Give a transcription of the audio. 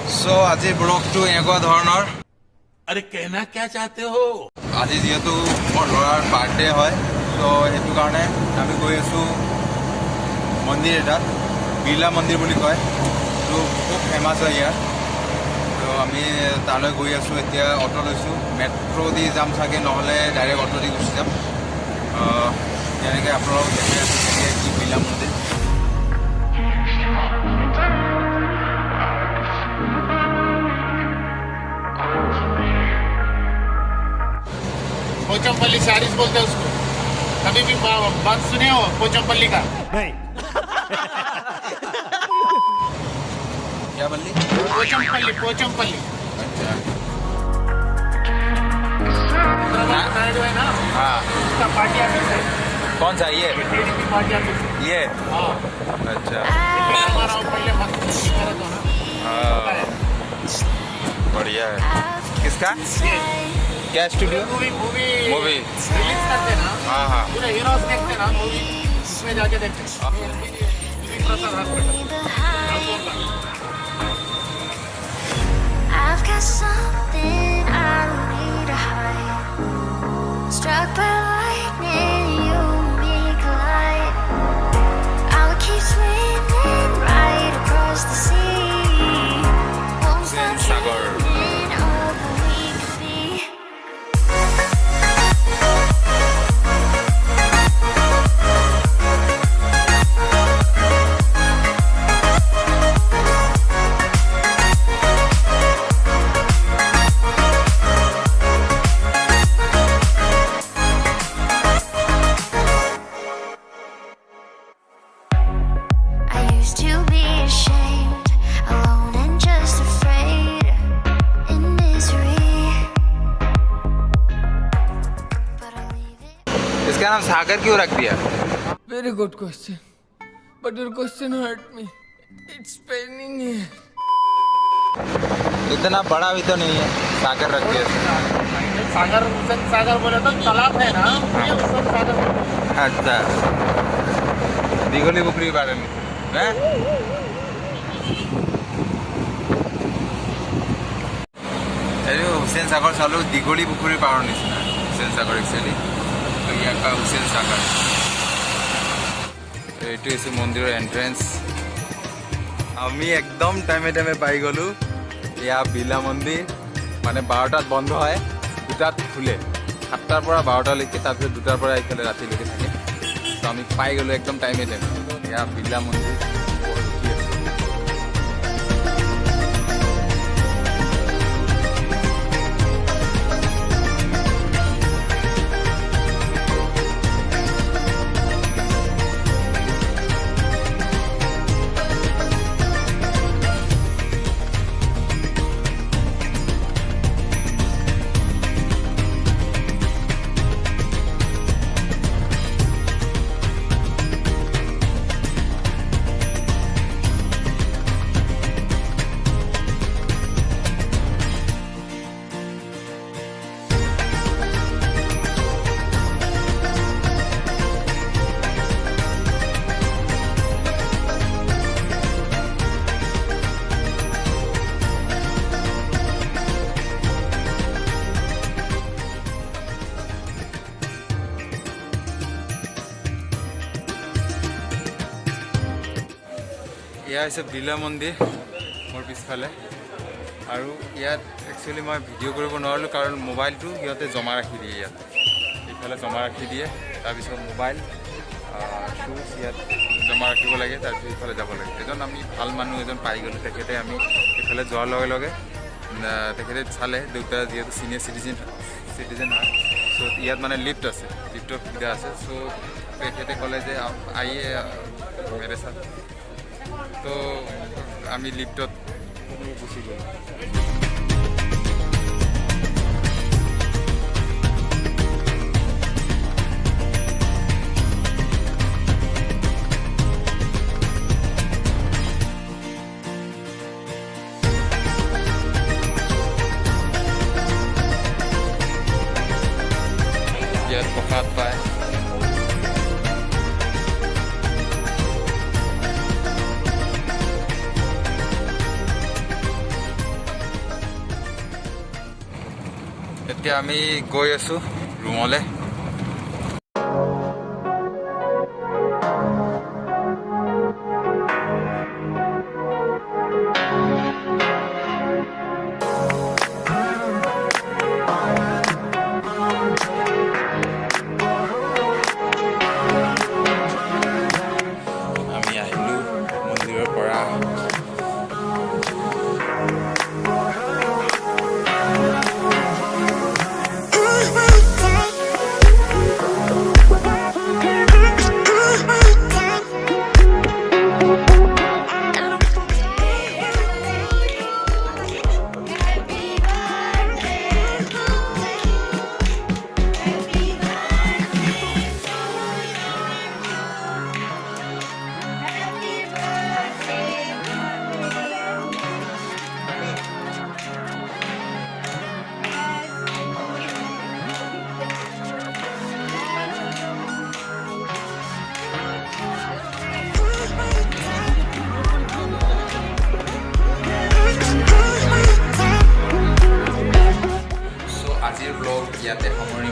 So, আজি ব্লগটো এনেকুৱা ধৰণৰ। अरे कहना क्या चाहते हो? আজি যেহেতু মোৰ ল'ৰাৰ বাৰ্থডে হয়, তো সেইটো কাৰণে আমি গৈ আছোঁ মন্দিৰ এটাত, বিৰলা মন্দিৰ বুলি কয়। তো খুব ফেমাছ হয় ইয়াত। তো আমি তালৈ গৈ আছোঁ। এতিয়া অটো লৈছোঁ, মেট্ৰ' দি যাম চাগে, নহ'লে ডাইৰেক্ট অটো দি গুচি যাম। যেনেকৈ আপোনালোকক দেখাই আছোঁ কি বিৰলা মন্দিৰ। पोचमपल्ली शारीज बोलते हैं उसको। कभी भी बात सुने हो पोचमपल्ली का? नहीं। क्या बल्ली? पोचमपल्ली पोचमपल्ली। अच्छा, साइड है ना? हाँ। उसका पार्टी ऑफिस है। कौन सा ये? TDP party office. ये? हाँ। अच्छा, हमारा पहले मत करो तो ना। हाँ, बढ़िया है। किसका? क्या स्टूडियो? मूवी मूवी रिलीज करते ना। हाँ हाँ। पूरे हीरोज देखते ना मूवी, उसमें जाके देखते। प्रसाद I've got something I don't need to hide. Struck by lightning, you and me collide. I'll keep swimming right across the sea. Won't Hussain stop Sagar. dreaming of who we could be. I used to be ashamed, alone and just afraid, in misery. But I'll leave it. इसका नाम सागर क्यों रख दिया? Very good question. But your question hurt me. It's paining me. इतना बड़ा भी तो नहीं है, सागर रख दिया। सागर हुसैन सागर बोले तो तालाब है ना, ये हुसैन सागर बोले। अच्छा, दीघली पुखरी बारे में हैं? এই হুসেন সাগর চালো দীঘলী পুখুৰীৰ পাৰৰ নিচিনা হুসেন সাগৰ একচুৱেলি। তো ইয়াৰ হুসেন সাগৰ। এইটো হৈছে মন্দিৰৰ এন্ট্ৰেন্স। আমি একদম টাইমে টাইমে পাই গ'লোঁ। এয়া বিৰলা মন্দিৰ, মানে 12টাত বন্ধ হয়, 2টাত খোলে। 7টাৰ পৰা 12টালৈকে, তাৰপিছত 2টাৰ পৰা এইফালে ৰাতিলৈকে থাকে। তো আমি পাই গ'লোঁ একদম টাইমে টাইমে। এয়া বিৰলা মন্দিৰ। এয়া হৈছে বিৰলা মন্দিৰ মোৰ পিছফালে। আৰু ইয়াত একচুৱেলি মই ভিডিঅ' কৰিব নোৱাৰিলোঁ, কাৰণ মোবাইলটো সিহঁতে জমা ৰাখি দিয়ে ইয়াত। ইফালে জমা ৰাখি দিয়ে, তাৰপিছত মোবাইল শ্বুজ ইয়াত জমা ৰাখিব লাগে, তাৰপিছত ইফালে যাব লাগে। আমি ভাল মানুহ এজন পাই গ'লোঁ। তেখেতে আমি ইফালে যোৱাৰ লগে লগে তেখেতে চালে, দেউতা যিহেতু চিনিয়ৰ চিটিজেন হয়, চ' ইয়াত মানে লিফ্ট আছে, লিফ্টৰ সুবিধা আছে। চ' তেখেতে ক'লে যে আইয়ে মেৰে সাথ। তো আমি লিফ্টত গুচি গ'লোঁ। ইয়াত প্ৰসাদ পায়। এতিয়া আমি গৈ আছোঁ ৰুমলৈ। আমি আহিলোঁ মন্দিৰৰ পৰা। আজিৰ ব্লগ ইয়াতে সামৰণি